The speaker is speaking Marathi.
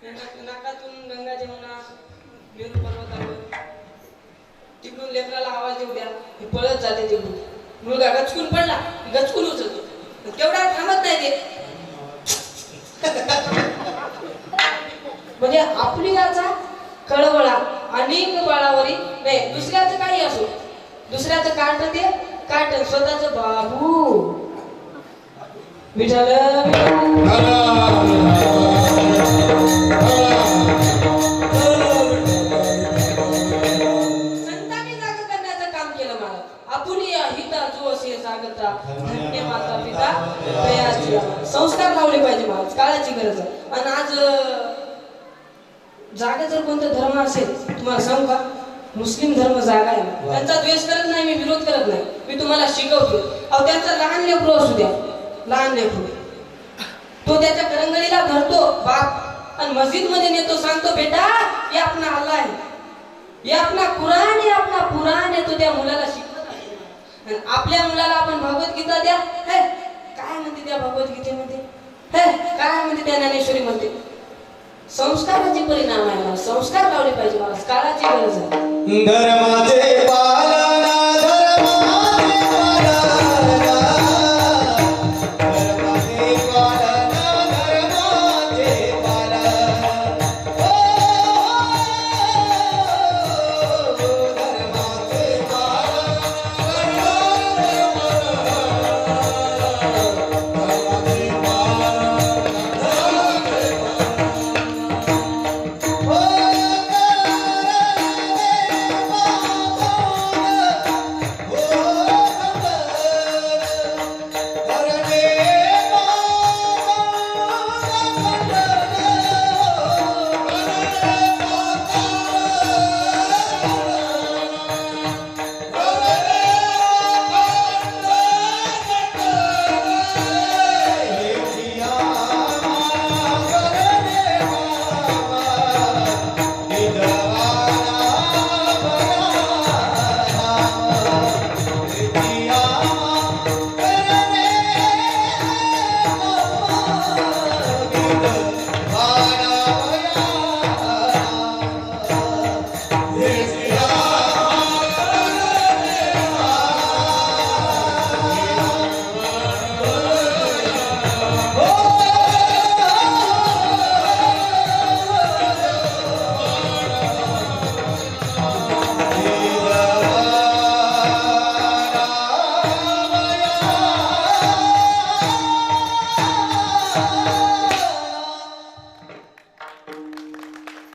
नाकातून गंगा जमुना मेरू पर्वतावर तिकडून लेकराला आवाज देऊ द्या, हे पळत जाते तिकडून. मुलगा गचकून पडला, गचकून उचलतो, तेवढा थांबत नाही ते. म्हणजे आपली याचा कळवळा अनेक बाळावरी नाही, दुसऱ्याचं काही असो, दुसऱ्याचं काट ते काट, स्वतःच बाबू विठाल संतांनी जागा करण्याचं काम केलं मला. आपण हिता जो असे जागता धन्य माता पिता दयाची. संस्कार लावले पाहिजे मला, काळाची गरज आहे. आणि आज जागा जर कोणता धर्म असेल, तुम्हाला सांगू का, मुस्लिम धर्म जागा आहे. त्यांचा द्वेष करत नाही मी, विरोध करत नाही, मी तुम्हाला शिकवतो. अहो त्यांचा लहान लेकरू असू द्या, लहान लेकरू, तो त्याच्या करंगळीला धरतो बाप आणि मस्जिद मध्ये नेतो, सांगतो बेटा ये अपना अल्लाह है, ये अपना कुरान है, अपना पुराण आहे. तो त्या मुलाला शिकवत आहे. आणि आपल्या मुलाला आपण भगवद्गीता द्या, हे काय म्हणते त्या भगवद्गीतेमध्ये, हे काय म्हणते त्या ज्ञानेश्वरी मध्ये. संस्काराचे परिणाम आहे, मला संस्कार लावले पाहिजे, मला काळाची गरज आहे. धर्माचे पालन